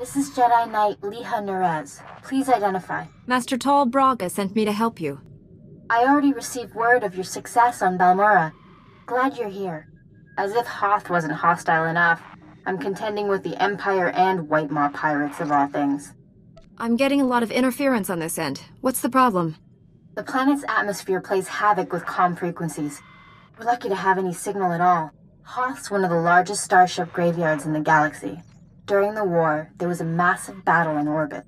This is Jedi Knight Liha Nerez. Please identify. Master Tal Braga sent me to help you. I already received word of your success on Balmora. Glad you're here. As if Hoth wasn't hostile enough, I'm contending with the Empire and White Maw pirates of all things. I'm getting a lot of interference on this end. What's the problem? The planet's atmosphere plays havoc with comm frequencies. We're lucky to have any signal at all. Hoth's one of the largest starship graveyards in the galaxy. During the war, there was a massive battle in orbit.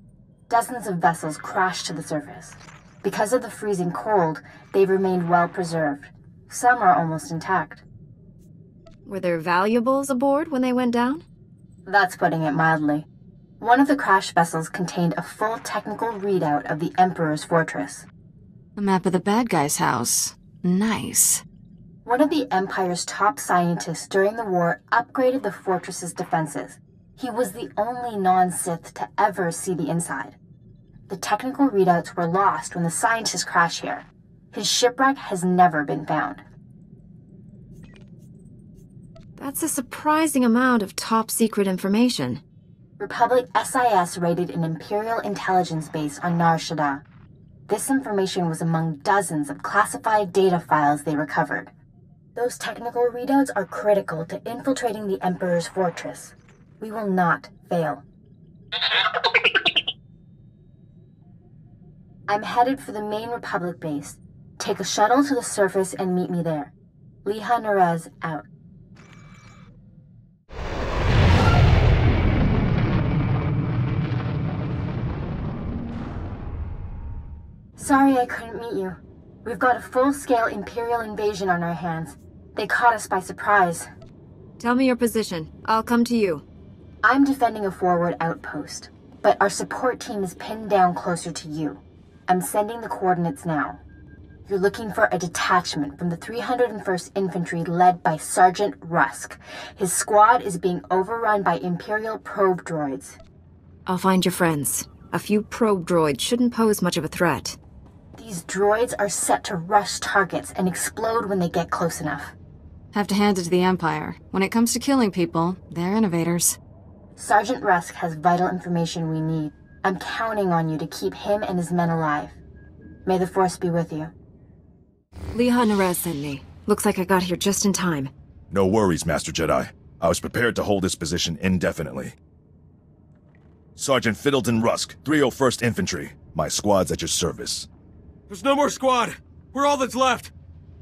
Dozens of vessels crashed to the surface. Because of the freezing cold, they've remained well preserved. Some are almost intact. Were there valuables aboard when they went down? That's putting it mildly. One of the crash vessels contained a full technical readout of the Emperor's fortress. A map of the bad guy's house. Nice. One of the Empire's top scientists during the war upgraded the fortress's defenses. He was the only non-Sith to ever see the inside. The technical readouts were lost when the scientists crashed here. His shipwreck has never been found. That's a surprising amount of top-secret information. Republic SIS raided an Imperial intelligence base on Nar Shaddaa. This information was among dozens of classified data files they recovered. Those technical readouts are critical to infiltrating the Emperor's fortress. We will not fail. I'm headed for the main Republic base. Take a shuttle to the surface and meet me there. Liha Nerez out. Sorry I couldn't meet you. We've got a full-scale Imperial invasion on our hands. They caught us by surprise. Tell me your position. I'll come to you. I'm defending a forward outpost, but our support team is pinned down closer to you. I'm sending the coordinates now. You're looking for a detachment from the 301st Infantry led by Sergeant Rusk. His squad is being overrun by Imperial probe droids. I'll find your friends. A few probe droids shouldn't pose much of a threat. These droids are set to rush targets and explode when they get close enough. Have to hand it to the Empire. When it comes to killing people, they're innovators. Sergeant Rusk has vital information we need. I'm counting on you to keep him and his men alive. May the Force be with you. Liha Nerez sent me. Looks like I got here just in time. No worries, Master Jedi. I was prepared to hold this position indefinitely. Sergeant Fiddleton Rusk, 301st Infantry. My squad's at your service. There's no more squad. We're all that's left.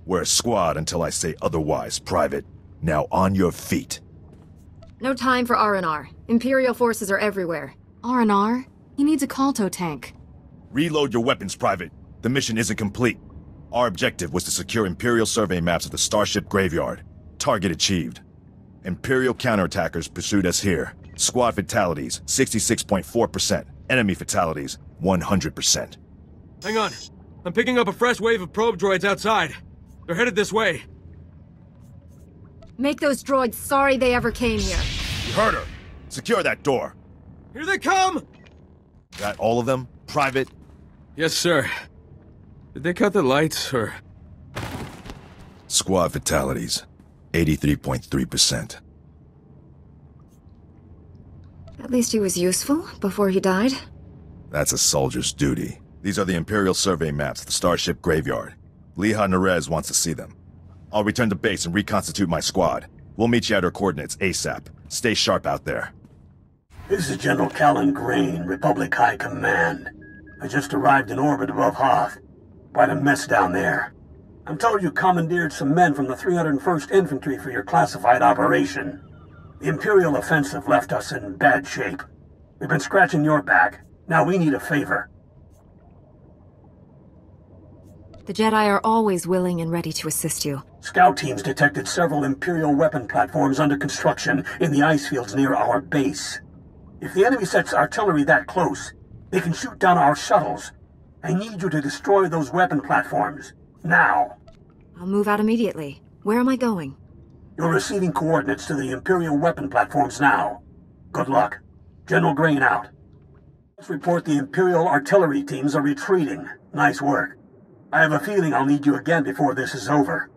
We're a squad until I say otherwise, Private. Now on your feet. No time for R&R. Imperial forces are everywhere. R&R? He needs a Kalto tank. Reload your weapons, Private. The mission isn't complete. Our objective was to secure Imperial survey maps of the Starship Graveyard. Target achieved. Imperial counterattackers pursued us here. Squad fatalities, 66.4%. Enemy fatalities, 100%. Hang on. I'm picking up a fresh wave of probe droids outside. They're headed this way. Make those droids sorry they ever came here. You heard her. Secure that door. Here they come! That all of them, Private? Yes, sir. Did they cut the lights, or...? Squad fatalities, 83.3%. At least he was useful before he died. That's a soldier's duty. These are the Imperial survey maps of the Starship Graveyard. Liha Nerez wants to see them. I'll return to base and reconstitute my squad. We'll meet you at our coordinates ASAP. Stay sharp out there. This is General Callan Grain, Republic High Command. I just arrived in orbit above Hoth. Quite a mess down there. I'm told you commandeered some men from the 301st Infantry for your classified operation. The Imperial offensive left us in bad shape. We've been scratching your back. Now we need a favor. The Jedi are always willing and ready to assist you. Scout teams detected several Imperial weapon platforms under construction in the ice fields near our base. If the enemy sets artillery that close, they can shoot down our shuttles. I need you to destroy those weapon platforms. Now. I'll move out immediately. Where am I going? You're receiving coordinates to the Imperial weapon platforms now. Good luck. General Grain out. Let's report the Imperial artillery teams are retreating. Nice work. I have a feeling I'll need you again before this is over.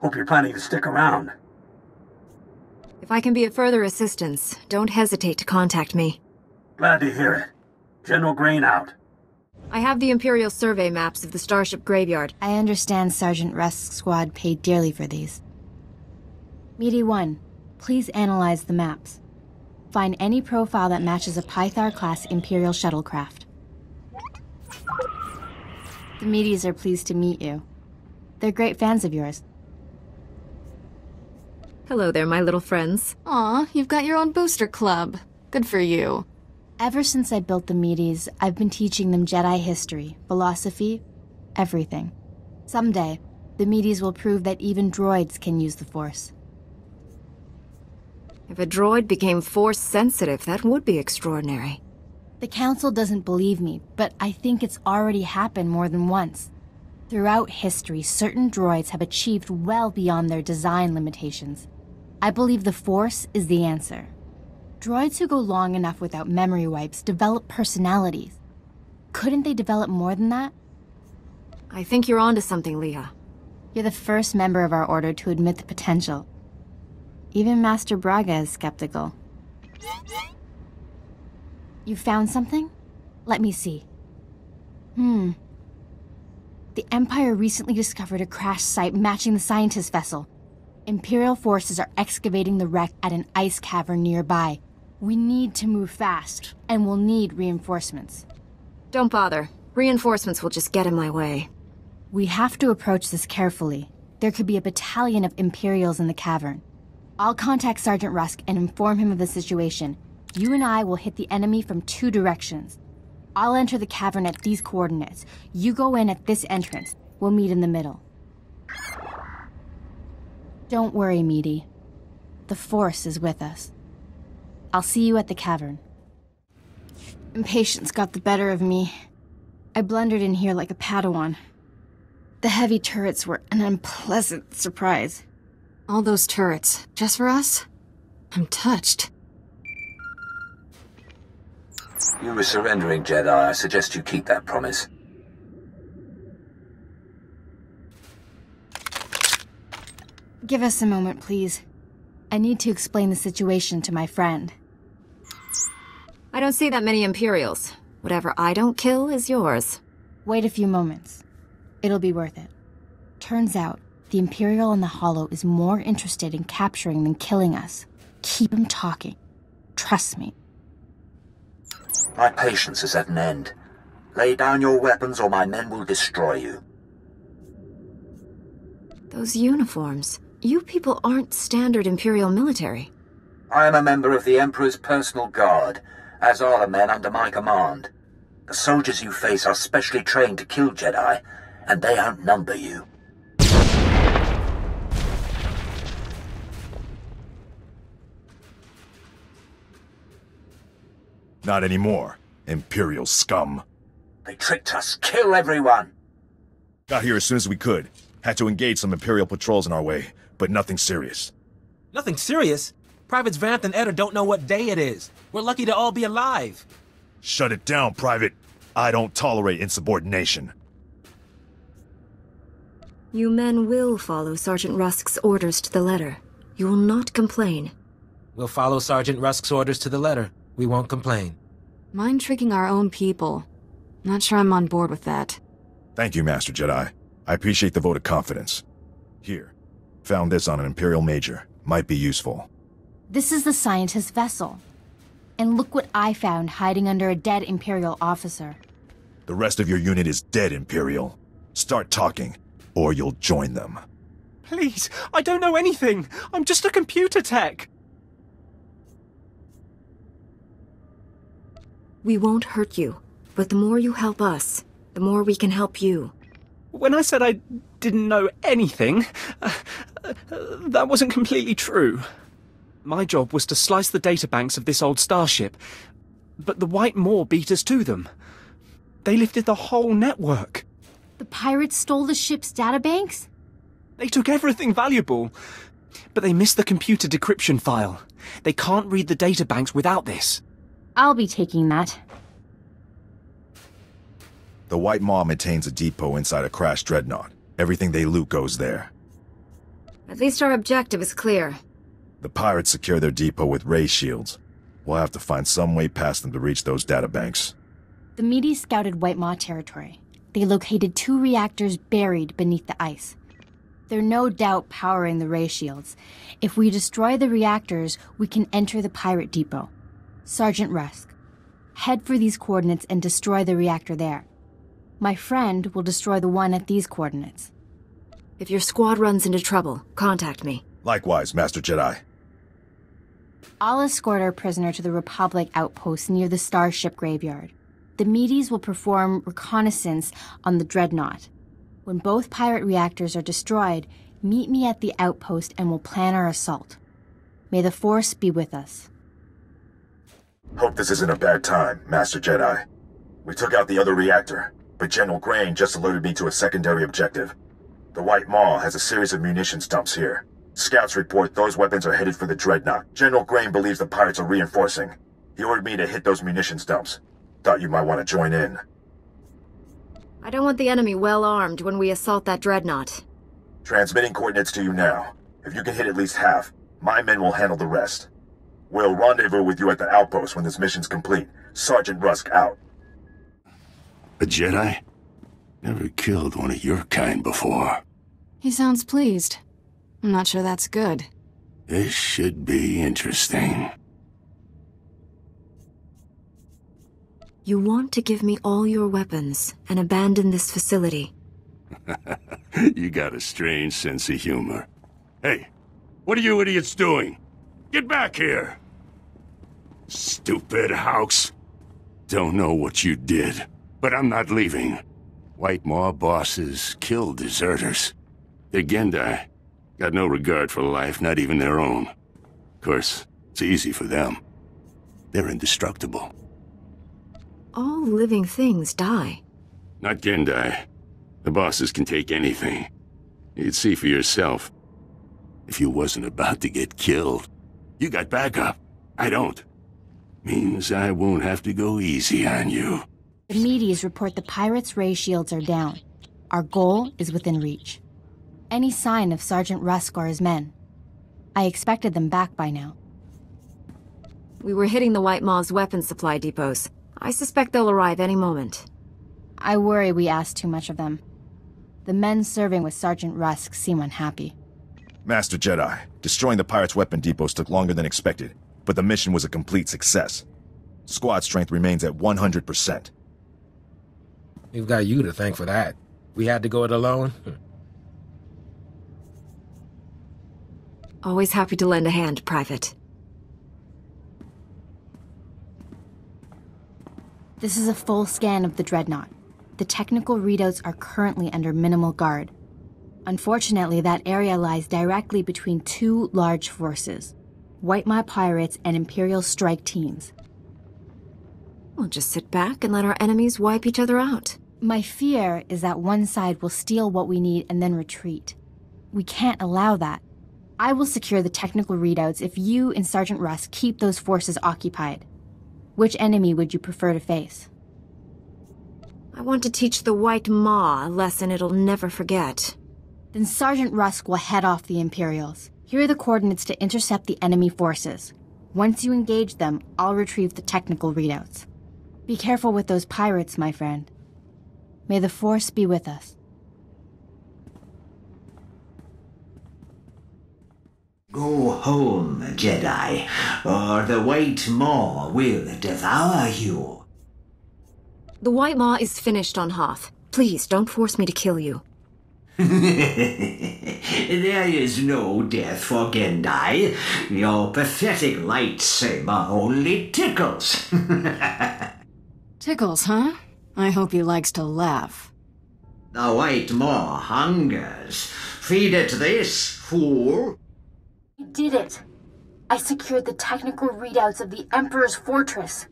Hope you're planning to stick around. If I can be of further assistance, don't hesitate to contact me. Glad to hear it. General Grain out. I have the Imperial survey maps of the Starship Graveyard. I understand Sergeant Rusk's squad paid dearly for these. Meaty 1, please analyze the maps. Find any profile that matches a Pythar-class Imperial shuttlecraft. The Meaties are pleased to meet you. They're great fans of yours. Hello there, my little friends. Aw, you've got your own booster club. Good for you. Ever since I built the Meaties, I've been teaching them Jedi history, philosophy, everything. Someday, the Meaties will prove that even droids can use the Force. If a droid became Force-sensitive, that would be extraordinary. The Council doesn't believe me, but I think it's already happened more than once. Throughout history, certain droids have achieved well beyond their design limitations. I believe the Force is the answer. Droids who go long enough without memory wipes develop personalities. Couldn't they develop more than that? I think you're onto something, Leah. You're the first member of our order to admit the potential. Even Master Braga is skeptical. You found something? Let me see. The Empire recently discovered a crash site matching the scientist vessel. Imperial forces are excavating the wreck at an ice cavern nearby. We need to move fast, and we'll need reinforcements. Don't bother. Reinforcements will just get in my way. We have to approach this carefully. There could be a battalion of Imperials in the cavern. I'll contact Sergeant Rusk and inform him of the situation. You and I will hit the enemy from 2 directions. I'll enter the cavern at these coordinates. You go in at this entrance. We'll meet in the middle. Don't worry, Meaty. The Force is with us. I'll see you at the cavern. Impatience got the better of me. I blundered in here like a Padawan. The heavy turrets were an unpleasant surprise. All those turrets, just for us? I'm touched. You were surrendering, Jedi. I suggest you keep that promise. Give us a moment, please. I need to explain the situation to my friend. I don't see that many Imperials. Whatever I don't kill is yours. Wait a few moments. It'll be worth it. Turns out, the Imperial in the Hollow is more interested in capturing than killing us. Keep him talking. Trust me. My patience is at an end. Lay down your weapons or my men will destroy you. Those uniforms. You people aren't standard Imperial military. I am a member of the Emperor's personal guard, as are the men under my command. The soldiers you face are specially trained to kill Jedi, and they outnumber you. Not anymore, Imperial scum. They tricked us. Kill everyone! Got here as soon as we could. Had to engage some Imperial patrols in our way, but nothing serious. Nothing serious? Privates Vanth and Eder don't know what day it is. We're lucky to all be alive. Shut it down, Private. I don't tolerate insubordination. You men will follow Sergeant Rusk's orders to the letter. You will not complain. We'll follow Sergeant Rusk's orders to the letter. We won't complain. Mind tricking our own people. Not sure I'm on board with that. Thank you, Master Jedi. I appreciate the vote of confidence. Here. Found this on an Imperial Major. Might be useful. This is the scientist vessel. And look what I found hiding under a dead Imperial officer. The rest of your unit is dead, Imperial. Start talking, or you'll join them. Please, I don't know anything. I'm just a computer tech. We won't hurt you, but the more you help us, the more we can help you. When I said I didn't know anything, that wasn't completely true. My job was to slice the databanks of this old starship, but the White Maw beat us to them. They lifted the whole network. The pirates stole the ship's databanks? They took everything valuable, but they missed the computer decryption file. They can't read the databanks without this. I'll be taking that. The White Maw maintains a depot inside a crashed dreadnought. Everything they loot goes there. At least our objective is clear. The pirates secure their depot with ray shields. We'll have to find some way past them to reach those databanks. The Medes scouted White Maw territory. They located 2 reactors buried beneath the ice. They're no doubt powering the ray shields. If we destroy the reactors, we can enter the pirate depot. Sergeant Rusk, head for these coordinates and destroy the reactor there. My friend will destroy the one at these coordinates. If your squad runs into trouble, contact me. Likewise, Master Jedi. I'll escort our prisoner to the Republic outpost near the Starship Graveyard. The Medes will perform reconnaissance on the Dreadnought. When both pirate reactors are destroyed, meet me at the outpost and we'll plan our assault. May the Force be with us. Hope this isn't a bad time, Master Jedi. We took out the other reactor, but General Grain just alerted me to a secondary objective. The White Maw has a series of munitions dumps here. Scouts report those weapons are headed for the Dreadnought. General Grain believes the pirates are reinforcing. He ordered me to hit those munitions dumps. Thought you might want to join in. I don't want the enemy well armed when we assault that Dreadnought. Transmitting coordinates to you now. If you can hit at least half, my men will handle the rest. We'll rendezvous with you at the outpost when this mission's complete. Sergeant Rusk out. A Jedi? Never killed one of your kind before. He sounds pleased. I'm not sure that's good. This should be interesting. You want to give me all your weapons and abandon this facility. You got a strange sense of humor. Hey, what are you idiots doing? Get back here! Stupid house. Don't know what you did, but I'm not leaving. White Maw bosses kill deserters. They're Gendai. Got no regard for life, not even their own. Of course, it's easy for them. They're indestructible. All living things die. Not Gendai. The bosses can take anything. You'd see for yourself. If you wasn't about to get killed, you got backup. I don't. Means I won't have to go easy on you. The Medes report the pirates' ray shields are down. Our goal is within reach. Any sign of Sergeant Rusk or his men? I expected them back by now. We were hitting the White Maw's weapons supply depots. I suspect they'll arrive any moment. I worry we asked too much of them. The men serving with Sergeant Rusk seem unhappy. Master Jedi, destroying the pirates' weapon depots took longer than expected, but the mission was a complete success. Squad strength remains at 100%. We've got you to thank for that. We had to go it alone. Always happy to lend a hand, Private. This is a full scan of the Dreadnought. The technical readouts are currently under minimal guard. Unfortunately, that area lies directly between 2 large forces, White Maw pirates and Imperial strike teams. We'll just sit back and let our enemies wipe each other out. My fear is that one side will steal what we need and then retreat. We can't allow that. I will secure the technical readouts if you and Sergeant Rusk keep those forces occupied. Which enemy would you prefer to face? I want to teach the White Maw a lesson it'll never forget. Then Sergeant Rusk will head off the Imperials. Here are the coordinates to intercept the enemy forces. Once you engage them, I'll retrieve the technical readouts. Be careful with those pirates, my friend. May the Force be with us. Go home, Jedi, or the White Maw will devour you. The White Maw is finished on Hoth. Please, don't force me to kill you. There is no death for Gendai. Your pathetic lightsaber only tickles. Tickles, huh? I hope he likes to laugh. The White Maw hungers. Feed it this, fool. You did it. I secured the technical readouts of the Emperor's fortress.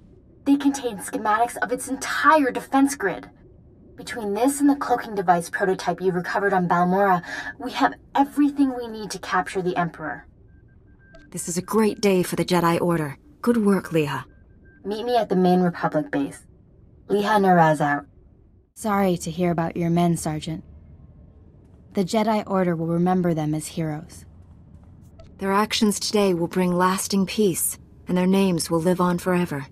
They contain schematics of its entire defense grid. Between this and the cloaking device prototype you recovered on Balmora, we have everything we need to capture the Emperor. This is a great day for the Jedi Order. Good work, Leah. Meet me at the main Republic base. Leah Naraz out. Sorry to hear about your men, Sergeant. The Jedi Order will remember them as heroes. Their actions today will bring lasting peace. and their names will live on forever.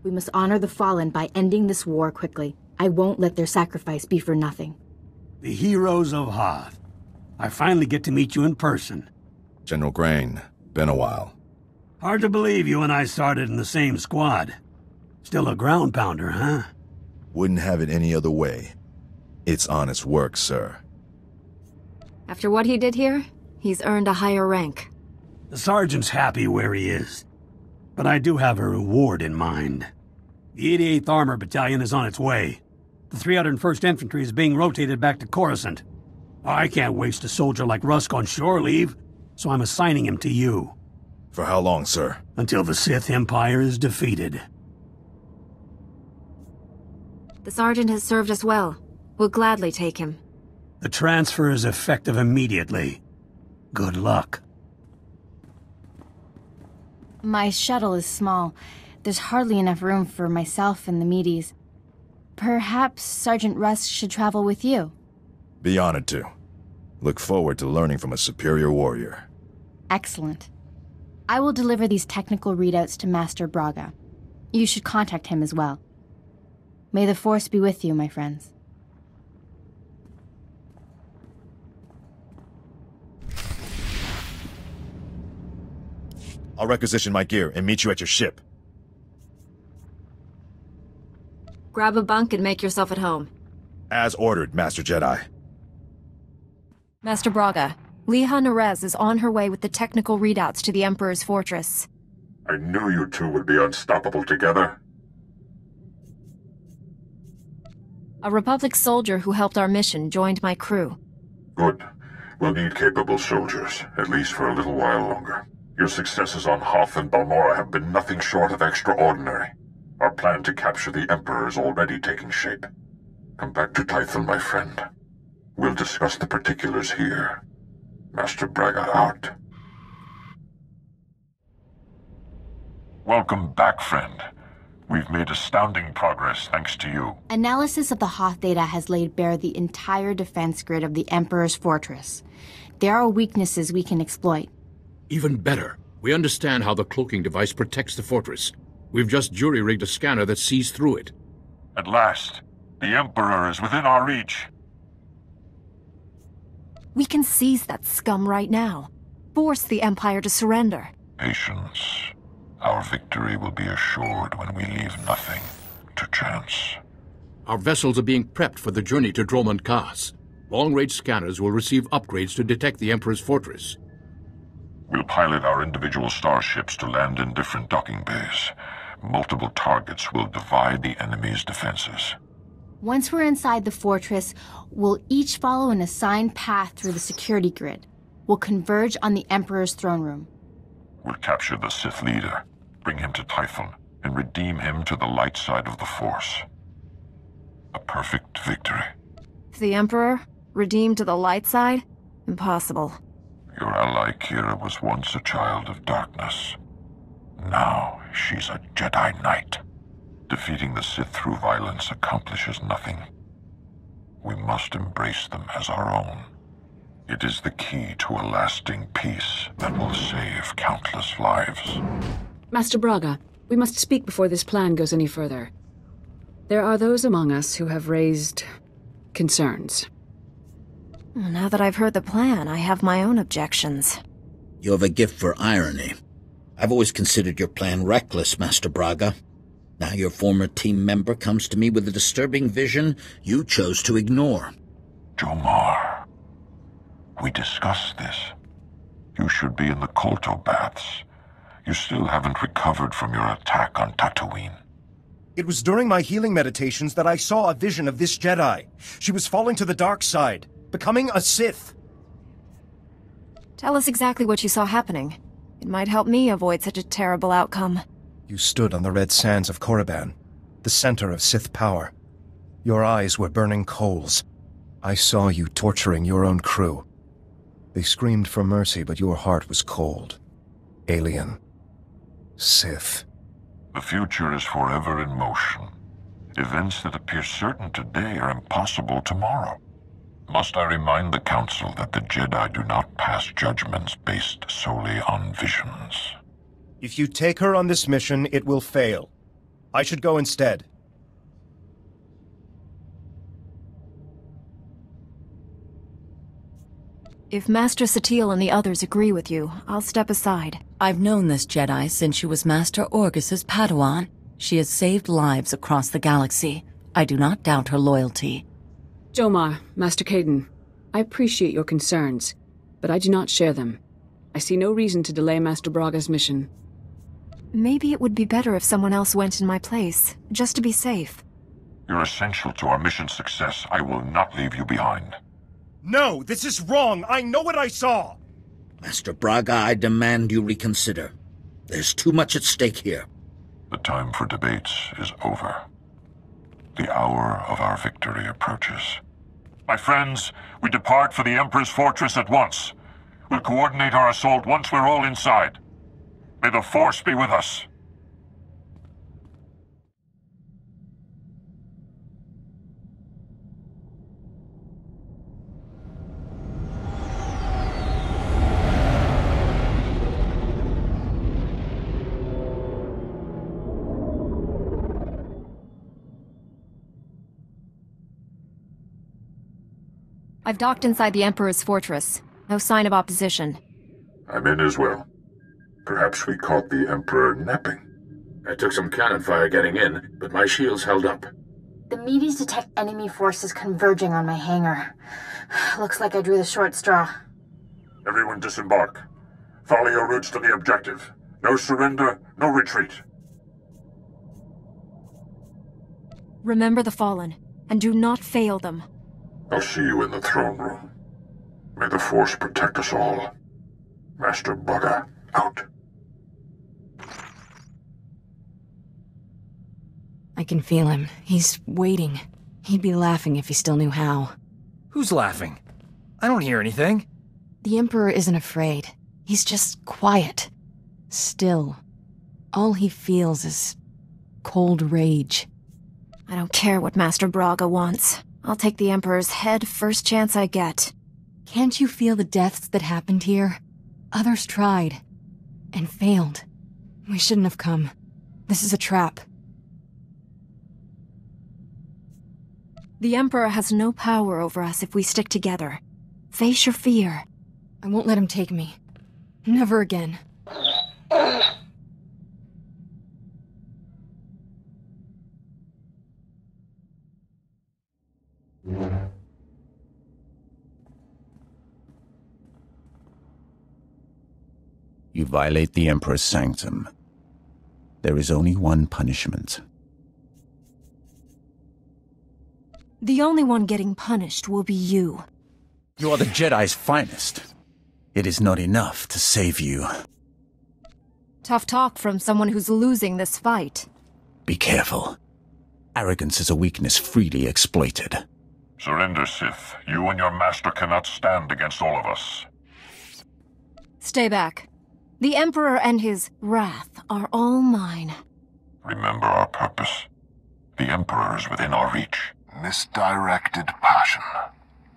We must honor the fallen by ending this war quickly. I won't let their sacrifice be for nothing. The heroes of Hoth. I finally get to meet you in person. General Grain, been a while. Hard to believe you and I started in the same squad. Still a ground pounder, huh? Wouldn't have it any other way. It's honest work, sir. After what he did here, he's earned a higher rank. The sergeant's happy where he is. But I do have a reward in mind. The 88th Armor Battalion is on its way. The 301st Infantry is being rotated back to Coruscant. I can't waste a soldier like Rusk on shore leave, so I'm assigning him to you. For how long, sir? Until the Sith Empire is defeated. The sergeant has served us well. We'll gladly take him. The transfer is effective immediately. Good luck. My shuttle is small. There's hardly enough room for myself and the meaties. Perhaps Sergeant Rusk should travel with you. Be honored to. Look forward to learning from a superior warrior. Excellent. I will deliver these technical readouts to Master Braga. You should contact him as well. May the Force be with you, my friends. I'll requisition my gear and meet you at your ship. Grab a bunk and make yourself at home. As ordered, Master Jedi. Master Braga, Liha Nerez is on her way with the technical readouts to the Emperor's fortress. I knew you two would be unstoppable together. A Republic soldier who helped our mission joined my crew. Good. We'll need capable soldiers, at least for a little while longer. Your successes on Hoth and Balmorra have been nothing short of extraordinary. Our plan to capture the Emperor is already taking shape. Come back to Tython, my friend. We'll discuss the particulars here. Master Braga out. Welcome back, friend. We've made astounding progress thanks to you. Analysis of the Hoth data has laid bare the entire defense grid of the Emperor's fortress. There are weaknesses we can exploit. Even better, we understand how the cloaking device protects the fortress. We've just jury-rigged a scanner that sees through it. At last, the Emperor is within our reach. We can seize that scum right now. Force the Empire to surrender. Patience. Our victory will be assured when we leave nothing to chance. Our vessels are being prepped for the journey to Dromund Kaas. Long-range scanners will receive upgrades to detect the Emperor's fortress. We'll pilot our individual starships to land in different docking bays. Multiple targets will divide the enemy's defenses. Once we're inside the fortress, we'll each follow an assigned path through the security grid. We'll converge on the Emperor's throne room. We'll capture the Sith leader, bring him to Tython, and redeem him to the light side of the Force. A perfect victory. The Emperor? Redeemed to the light side? Impossible. Your ally Kira was once a child of darkness. Now she's a Jedi Knight. Defeating the Sith through violence accomplishes nothing. We must embrace them as our own. It is the key to a lasting peace that will save countless lives. Master Braga, we must speak before this plan goes any further. There are those among us who have raised concerns. Now that I've heard the plan, I have my own objections. You have a gift for irony. I've always considered your plan reckless, Master Braga. Now your former team member comes to me with a disturbing vision you chose to ignore. Jomar, we discussed this. You should be in the Kolto baths. You still haven't recovered from your attack on Tatooine. It was during my healing meditations that I saw a vision of this Jedi. She was falling to the dark side, becoming a Sith. Tell us exactly what you saw happening. It might help me avoid such a terrible outcome. You stood on the red sands of Korriban, the center of Sith power. Your eyes were burning coals. I saw you torturing your own crew. They screamed for mercy, but your heart was cold. Alien. Sith. The future is forever in motion. Events that appear certain today are impossible tomorrow. Must I remind the Council that the Jedi do not pass judgments based solely on visions? If you take her on this mission, it will fail. I should go instead. If Master Satil and the others agree with you, I'll step aside. I've known this Jedi since she was Master Orgus's Padawan. She has saved lives across the galaxy. I do not doubt her loyalty. Jomar, Master Caden, I appreciate your concerns, but I do not share them. I see no reason to delay Master Braga's mission. Maybe it would be better if someone else went in my place, just to be safe. You're essential to our mission's success. I will not leave you behind. No, this is wrong! I know what I saw! Master Braga, I demand you reconsider. There's too much at stake here. The time for debates is over. The hour of our victory approaches. My friends, we depart for the Emperor's fortress at once. We'll coordinate our assault once we're all inside. May the Force be with us. I've docked inside the Emperor's fortress. No sign of opposition. I'm in as well. Perhaps we caught the Emperor napping. I took some cannon fire getting in, but my shields held up. The Medes detect enemy forces converging on my hangar. Looks like I drew the short straw. Everyone disembark. Follow your routes to the objective. No surrender, no retreat. Remember the Fallen, and do not fail them. I'll see you in the throne room. May the Force protect us all. Master Braga, out. I can feel him. He's waiting. He'd be laughing if he still knew how. Who's laughing? I don't hear anything. The Emperor isn't afraid. He's just quiet. Still. All he feels is cold rage. I don't care what Master Braga wants. I'll take the Emperor's head first chance I get. Can't you feel the deaths that happened here? Others tried. And failed. We shouldn't have come. This is a trap. The Emperor has no power over us if we stick together. Face your fear. I won't let him take me. Never again. You violate the Emperor's sanctum. There is only one punishment. The only one getting punished will be you. You are the Jedi's finest. It is not enough to save you. Tough talk from someone who's losing this fight. Be careful. Arrogance is a weakness freely exploited. Surrender, Sith. You and your master cannot stand against all of us. Stay back. The Emperor and his wrath are all mine. Remember our purpose. The Emperor is within our reach. Misdirected passion.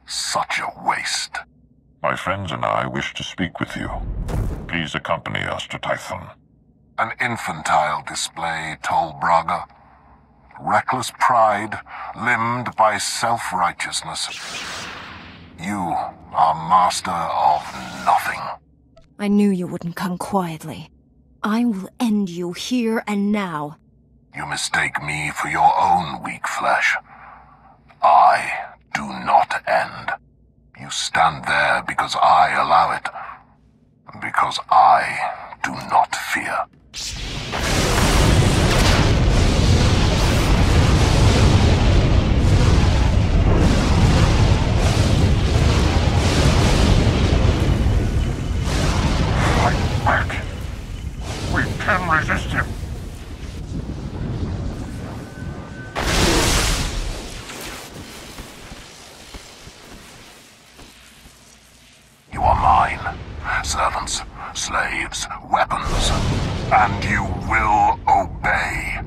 Such a waste. My friends and I wish to speak with you. Please accompany us to Tython. An infantile display, Tol Braga. Reckless pride, limbed by self-righteousness. You are master of nothing. I knew you wouldn't come quietly. I will end you here and now. You mistake me for your own weak flesh. I do not end. You stand there because I allow it. Because I do not fear. Fight back. We can resist him. You are mine. Servants, slaves, weapons. And you will obey.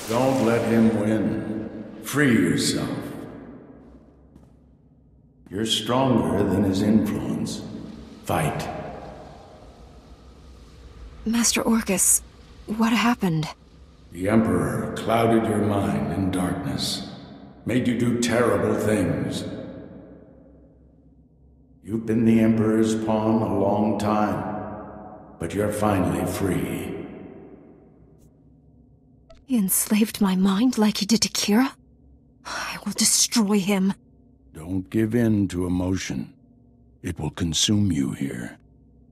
Don't let him win. Free yourself. You're stronger than his influence. Fight. Master Orcus, what happened? The Emperor clouded your mind in darkness, made you do terrible things. You've been the Emperor's pawn a long time, but you're finally free. He enslaved my mind like he did to Kira? I will destroy him. Don't give in to emotion. It will consume you here.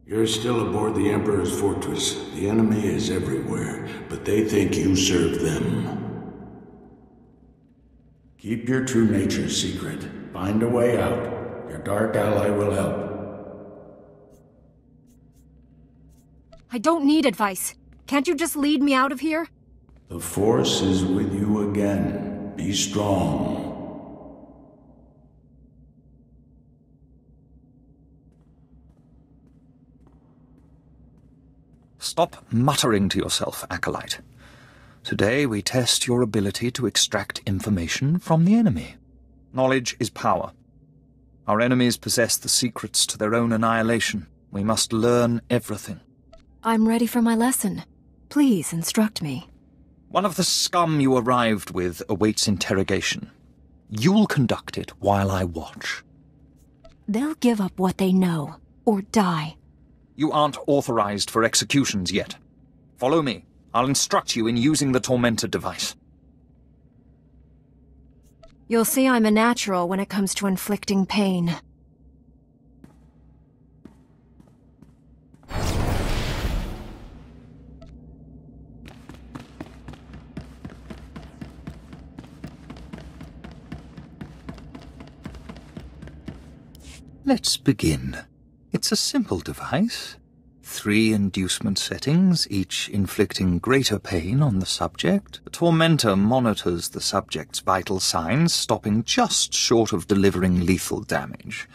You're still aboard the Emperor's fortress. The enemy is everywhere, but they think you serve them. Keep your true nature secret. Find a way out. Your dark ally will help. I don't need advice. Can't you just lead me out of here? The Force is with you again. Be strong. Stop muttering to yourself, Acolyte. Today we test your ability to extract information from the enemy. Knowledge is power. Our enemies possess the secrets to their own annihilation. We must learn everything. I'm ready for my lesson. Please instruct me. One of the scum you arrived with awaits interrogation. You'll conduct it while I watch. They'll give up what they know, or die. You aren't authorized for executions yet. Follow me. I'll instruct you in using the Tormentor device. You'll see I'm a natural when it comes to inflicting pain. Let's begin. It's a simple device. 3 inducement settings, each inflicting greater pain on the subject. The Tormentor monitors the subject's vital signs, stopping just short of delivering lethal damage.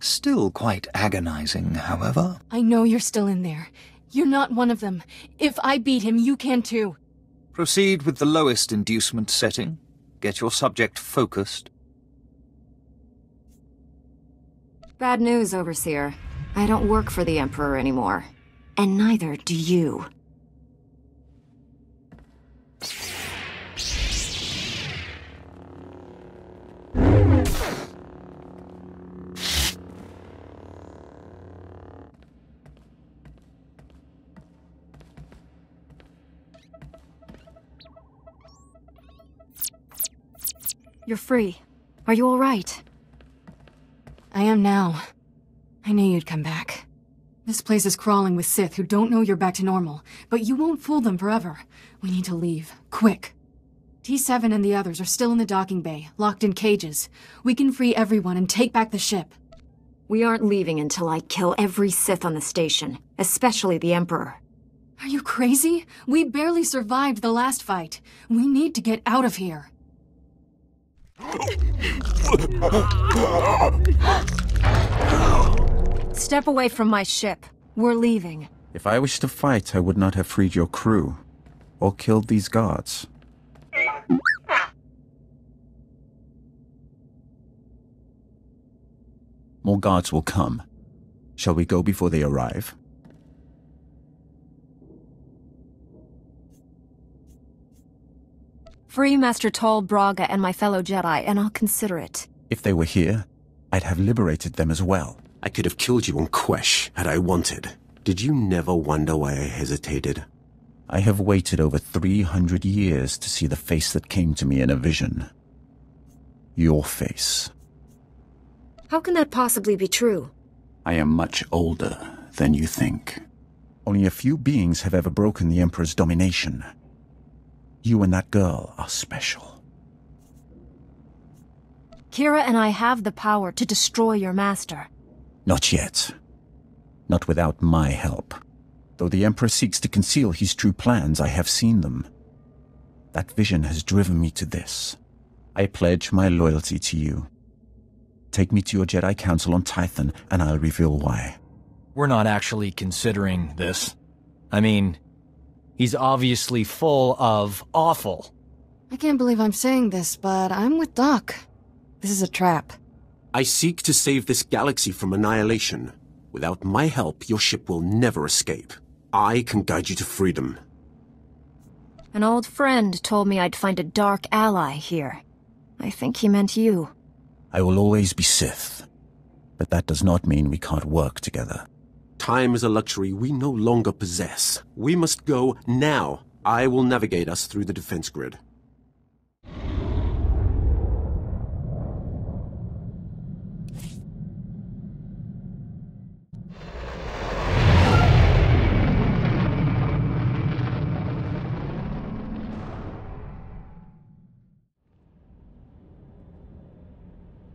Still quite agonizing, however. I know you're still in there. You're not one of them. If I beat him, you can too. Proceed with the lowest inducement setting. Get your subject focused. Bad news, Overseer. I don't work for the Emperor anymore. And neither do you. You're free. Are you all right? I am now. I knew you'd come back. This place is crawling with Sith who don't know you're back to normal, but you won't fool them forever. We need to leave. Quick. T7 and the others are still in the docking bay, locked in cages. We can free everyone and take back the ship. We aren't leaving until I kill every Sith on the station, especially the Emperor. Are you crazy? We barely survived the last fight. We need to get out of here. Step away from my ship. We're leaving. If I wished to fight, I would not have freed your crew, or killed these guards. More guards will come. Shall we go before they arrive? Free Master Tol Braga and my fellow Jedi, and I'll consider it. If they were here, I'd have liberated them as well. I could have killed you on Quesh had I wanted. Did you never wonder why I hesitated? I have waited over 300 years to see the face that came to me in a vision. Your face. How can that possibly be true? I am much older than you think. Only a few beings have ever broken the Emperor's domination. You and that girl are special. Kira and I have the power to destroy your master. Not yet. Not without my help. Though the Emperor seeks to conceal his true plans, I have seen them. That vision has driven me to this. I pledge my loyalty to you. Take me to your Jedi Council on Tython, and I'll reveal why. We're not actually considering this. I mean, he's obviously full of awful. I can't believe I'm saying this, but I'm with Doc. This is a trap. I seek to save this galaxy from annihilation. Without my help, your ship will never escape. I can guide you to freedom. An old friend told me I'd find a dark ally here. I think he meant you. I will always be Sith, but that does not mean we can't work together. Time is a luxury we no longer possess. We must go now. I will navigate us through the defense grid.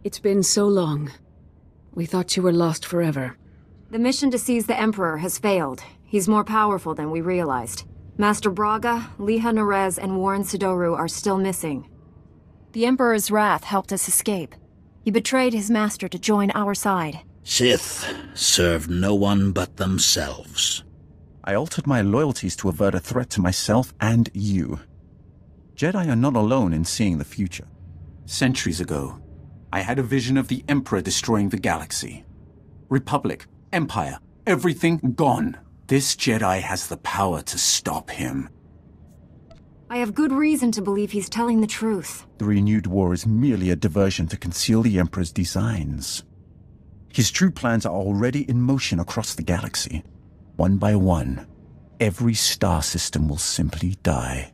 It's been so long. We thought you were lost forever. The mission to seize the Emperor has failed. He's more powerful than we realized. Master Braga, Liha Nerez, and Warren Sidoru are still missing. The Emperor's wrath helped us escape. He betrayed his master to join our side. Sith serve no one but themselves. I altered my loyalties to avert a threat to myself and you. Jedi are not alone in seeing the future. Centuries ago, I had a vision of the Emperor destroying the galaxy. Republic, Empire, everything gone. This Jedi has the power to stop him. I have good reason to believe he's telling the truth. The renewed war is merely a diversion to conceal the Emperor's designs. His true plans are already in motion across the galaxy. One by one, every star system will simply die.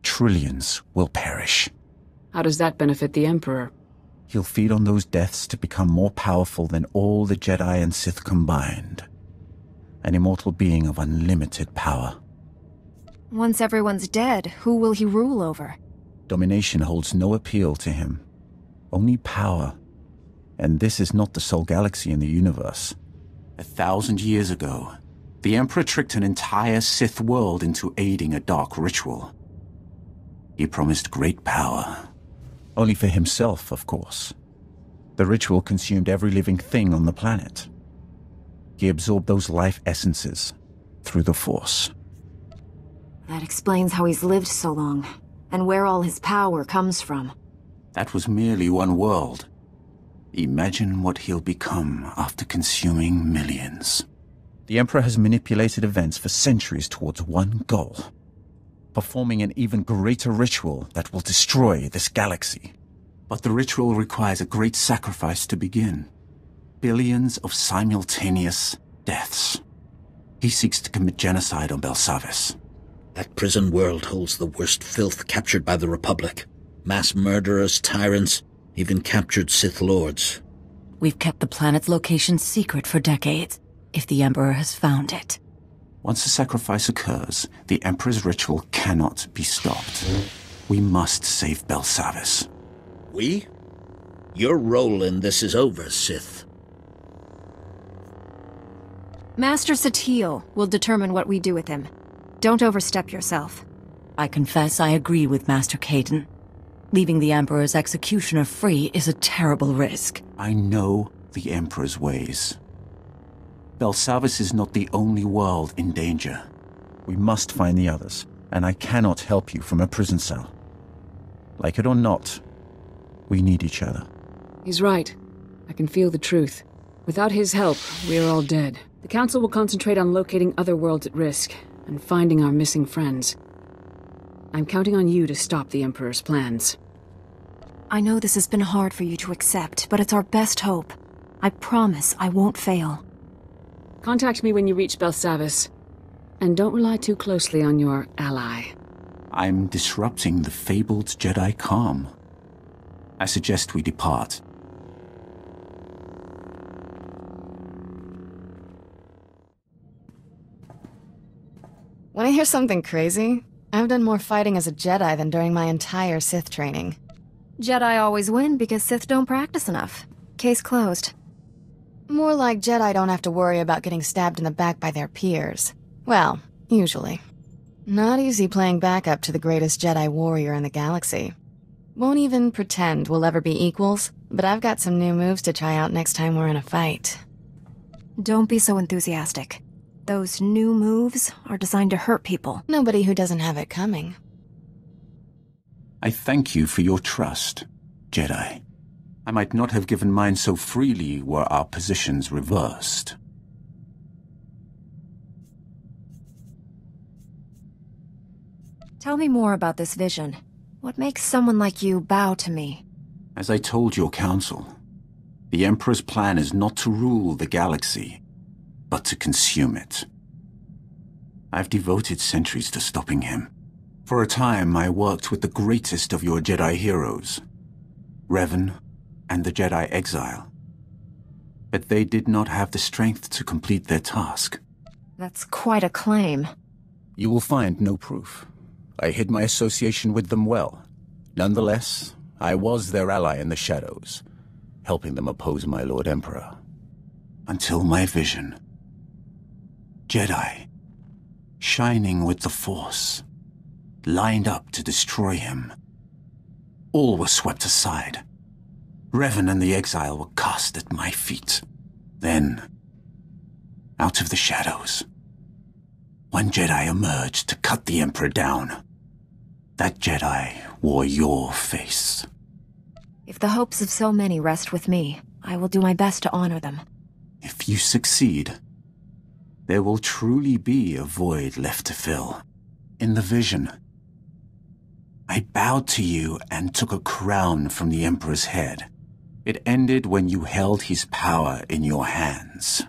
Trillions will perish. How does that benefit the Emperor? He'll feed on those deaths to become more powerful than all the Jedi and Sith combined. An immortal being of unlimited power. Once everyone's dead, who will he rule over? Domination holds no appeal to him. Only power. And this is not the sole galaxy in the universe. 1,000 years ago, the Emperor tricked an entire Sith world into aiding a dark ritual. He promised great power. Only for himself, of course. The ritual consumed every living thing on the planet. He absorbed those life essences through the Force. That explains how he's lived so long, and where all his power comes from. That was merely one world. Imagine what he'll become after consuming millions. The Emperor has manipulated events for centuries towards one goal. Performing an even greater ritual that will destroy this galaxy. But the ritual requires a great sacrifice to begin. Billions of simultaneous deaths. He seeks to commit genocide on Belsavis. That prison world holds the worst filth captured by the Republic. Mass murderers, tyrants, even captured Sith Lords. We've kept the planet's location secret for decades, if the Emperor has found it. Once a sacrifice occurs, the Emperor's ritual cannot be stopped. We must save Belsavis. We? Your role in this is over, Sith. Master Satele will determine what we do with him. Don't overstep yourself. I confess I agree with Master Caden. Leaving the Emperor's executioner free is a terrible risk. I know the Emperor's ways. Belsavis is not the only world in danger. We must find the others, and I cannot help you from a prison cell. Like it or not, we need each other. He's right. I can feel the truth. Without his help, we are all dead. The Council will concentrate on locating other worlds at risk, and finding our missing friends. I'm counting on you to stop the Emperor's plans. I know this has been hard for you to accept, but it's our best hope. I promise I won't fail. Contact me when you reach Belsavis. And don't rely too closely on your ally. I'm disrupting the fabled Jedi calm. I suggest we depart. Want to hear something crazy? I've done more fighting as a Jedi than during my entire Sith training. Jedi always win because Sith don't practice enough. Case closed. More like Jedi don't have to worry about getting stabbed in the back by their peers. Well, usually. Not easy playing backup to the greatest Jedi warrior in the galaxy. Won't even pretend we'll ever be equals, but I've got some new moves to try out next time we're in a fight. Don't be so enthusiastic. Those new moves are designed to hurt people. Nobody who doesn't have it coming. I thank you for your trust, Jedi. I might not have given mine so freely were our positions reversed. Tell me more about this vision. What makes someone like you bow to me? As I told your council, the Emperor's plan is not to rule the galaxy, but to consume it. I've devoted centuries to stopping him. For a time, I worked with the greatest of your Jedi heroes, Revan and the Jedi Exile. But they did not have the strength to complete their task. That's quite a claim. You will find no proof. I hid my association with them well. Nonetheless, I was their ally in the shadows, helping them oppose my Lord Emperor. Until my vision. Jedi, shining with the Force, lined up to destroy him. All was swept aside. Revan and the Exile were cast at my feet. Then, out of the shadows, one Jedi emerged to cut the Emperor down. That Jedi wore your face. If the hopes of so many rest with me, I will do my best to honor them. If you succeed, there will truly be a void left to fill. In the vision, I bowed to you and took a crown from the Emperor's head. It ended when you held his power in your hands.